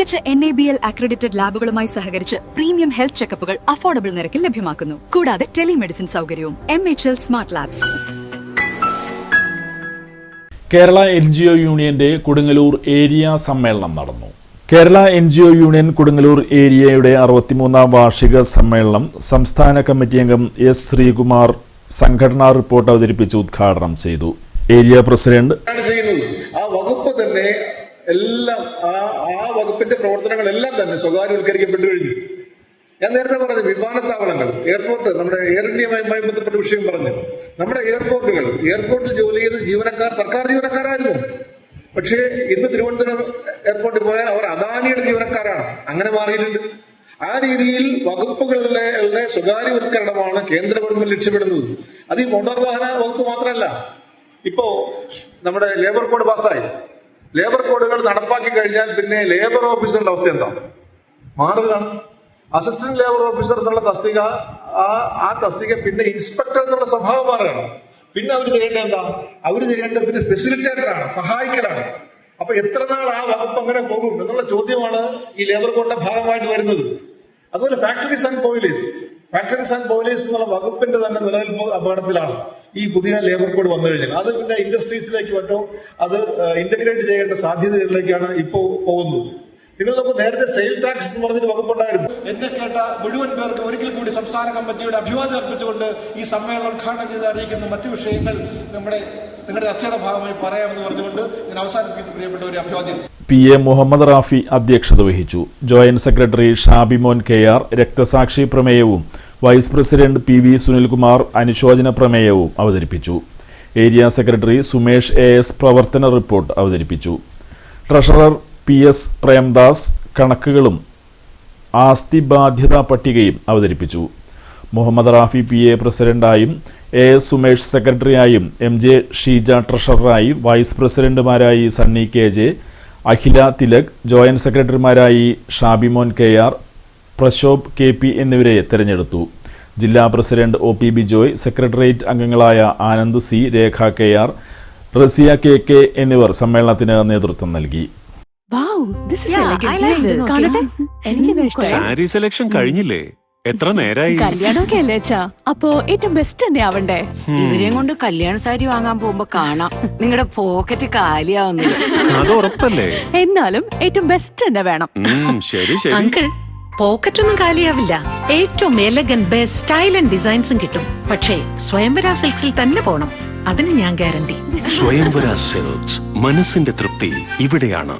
മികച്ച NABL accredited ലാബുകളുമായി സഹകരിച്ച് premium health ചെക്കപ്പുകൾ affordable നിരക്കിൽ ലഭ്യമാക്കുന്നു. കൂടാതെ ടെലിമെഡിസിൻ സൗകര്യവും. MHL smart labs. Kerala NGO യൂണിയന്റെ കൊടുങ്ങല്ലൂർ ഏരിയ സമ്മേളനം നടന്നു. കേരള NGO യൂണിയൻ കൊടുങ്ങല്ലൂർ ഏരിയയുടെ 63ാം വാർഷിക സമ്മേളനം സംസ്ഥാന കമ്മിറ്റി അംഗം S. ശ്രീകുമാർ സംഘടനാ റിപ്പോർട്ട് അവതരിപ്പിച്ച് ഉദ്ഘാടനം ചെയ്തു. ഏരിയ പ്രസിഡന്റ് ആ വകുപ്പ് തന്നെ എല്ലാം ആ വകുപ്പിന്റെ പ്രവർത്തനങ്ങളെല്ലാം തന്നെ സ്വകാര്യവൽക്കരിക്കപ്പെട്ടു കഴിഞ്ഞു. ഞാൻ നേരത്തെ പറഞ്ഞു വിമാനത്താവളങ്ങൾ, എയർപോർട്ട്, നമ്മുടെ എയർ ഇന്ത്യയുമായി ബന്ധപ്പെട്ട വിഷയം പറഞ്ഞു. നമ്മുടെ എയർപോർട്ടിൽ ജോലി ചെയ്ത ജീവനക്കാർ സർക്കാർ ജീവനക്കാരായിരുന്നു. പക്ഷേ ഇന്ന് തിരുവനന്തപുരം എയർപോർട്ടിൽ പോയാൽ അവർ അദാനിയുടെ ജീവനക്കാരാണ്. അങ്ങനെ മാറിയിട്ടുണ്ട്. ആ രീതിയിൽ വകുപ്പുകളുടെ സ്വകാര്യവൽക്കരണമാണ് കേന്ദ്ര ഗവൺമെന്റ് ലക്ഷ്യമിടുന്നത്. അത് ഈ മോട്ടോർ വാഹന വകുപ്പ് മാത്രമല്ല. ഇപ്പോ നമ്മുടെ ലേബർ കോഡ് പാസ്സായി. ലേബർ കോഡുകൾ നടപ്പാക്കി കഴിഞ്ഞാൽ പിന്നെ ലേബർ ഓഫീസറുടെ അവസ്ഥ എന്താ? മാറുകയാണ്. അസിസ്റ്റന്റ് ലേബർ ഓഫീസർ എന്നുള്ള തസ്തിക, ആ തസ്തിക പിന്നെ ഇൻസ്പെക്ടർ എന്നുള്ള സ്വഭാവം മാറുകയാണ്. പിന്നെ അവർ ചെയ്യേണ്ടത് എന്താ? അവർ ചെയ്യേണ്ടത് പിന്നെ ഫെസിലിറ്റേറ്ററാണ്, സഹായിക്കലാണ്. അപ്പൊ എത്ര നാൾ ആ വകുപ്പ് അങ്ങനെ പോകും എന്നുള്ള ചോദ്യമാണ് ഈ ലേബർ കോഡിന്റെ ഭാഗമായിട്ട് വരുന്നത്. അതുപോലെ ഫാക്ടറീസ് ആൻഡ് പോലീസ് എന്നുള്ള വകുപ്പിന്റെ തന്നെ നിലനിൽപ്പ് അപകടത്തിലാണ് ഈ പുതിയ ലേബർ കോഡ് വന്നു കഴിഞ്ഞാൽ. അത് പിന്നെ ഇൻഡസ്ട്രീസിലേക്ക് മറ്റോ അത് ഇന്റഗ്രേറ്റ് ചെയ്യേണ്ട സാധ്യതകളിലേക്കാണ് ഇപ്പോൾ പോകുന്നത്. നിങ്ങൾ നമുക്ക് നേരത്തെ സെയിൽ ടാക്സ് എന്ന് പറഞ്ഞൊരു വകുപ്പുണ്ടായിരുന്നു. എന്നെ കേട്ട മുഴുവൻ പേർക്ക് ഒരിക്കൽ കൂടി സംസ്ഥാന കമ്മിറ്റിയുടെ അഭിവാദ്യം അർപ്പിച്ചുകൊണ്ട് ഈ സമ്മേളനം ഉദ്ഘാടനം ചെയ്ത് അറിയിക്കുന്ന മറ്റു വിഷയങ്ങൾ നിങ്ങളുടെ ചർച്ചയുടെ ഭാഗമായി പറയാമെന്ന് പറഞ്ഞുകൊണ്ട് ഞാൻ അവസാനിപ്പിക്കുന്ന പ്രിയപ്പെട്ട ഒരു അഭിവാദ്യം. PA മുഹമ്മദ് റാഫി അധ്യക്ഷത വഹിച്ചു. ജോയിന്റ് സെക്രട്ടറി ഷാബിമോൻ KR രക്തസാക്ഷി പ്രമേയവും വൈസ് പ്രസിഡന്റ് PV സുനിൽകുമാർ അനുശോചന പ്രമേയവും അവതരിപ്പിച്ചു. ഏരിയ സെക്രട്ടറി സുമേഷ് AS പ്രവർത്തന റിപ്പോർട്ട് അവതരിപ്പിച്ചു. ട്രഷറർ PS പ്രേംദാസ് കണക്കുകളും ആസ്തി ബാധ്യതാ പട്ടികയും അവതരിപ്പിച്ചു. മുഹമ്മദ് റാഫി PA പ്രസിഡന്റായും AS സുമേഷ് സെക്രട്ടറിയായും MJ ഷീജ ട്രഷററായി, വൈസ് പ്രസിഡന്റുമാരായി സണ്ണി KJ, അഖില തിലക്, ജോയിന്റ് സെക്രട്ടറിമാരായി ഷാബിമോൻ KR, പ്രശോഭ് KP എന്നിവരെ തെരഞ്ഞെടുത്തു. ജില്ലാ പ്രസിഡന്റ് OP ബിജോയ്, സെക്രട്ടേറിയറ്റ് അംഗങ്ങളായ ആനന്ദ് C, രേഖ KR, റസിയ KK എന്നിവർ സമ്മേളനത്തിന് നേതൃത്വം നൽകി. സാരി സെലക്ഷൻ കഴിഞ്ഞില്ലേ? എത്ര നേരായി? കല്യാണമൊക്കെ അല്ലേ അച്ഛാ? അപ്പോ ഏറ്റവും ബെസ്റ്റ് തന്നെ ആവണ്ടേ? ഇവരെയും കൊണ്ട് കല്യാണ സാരി വാങ്ങാൻ പോകുമ്പോ കാണാം നിങ്ങളുടെ പോക്കറ്റ് കാലിയാവുന്നത്. അത് ഉറപ്പല്ലേ? എന്നാലും ഏറ്റവും ബെസ്റ്റ് തന്നെ വേണം. ശരി ശരി അങ്കിൾ, പോക്കറ്റ് ഒന്നും കാലിയാവില്ല. ഏറ്റവും എലഗൻ ബെസ്റ്റ് സ്റ്റൈൽ ആൻഡ് ഡിസൈൻസും കിട്ടും. പക്ഷേ സ്വയംവര സിൽക്സിൽ തന്നെ പോണം. അതിന് ഞാൻ ഗ്യാരണ്ടി. സ്വയംവര സിൽക്സ്, മനസ്സിന്റെ തൃപ്തി ഇവിടെയാണ്.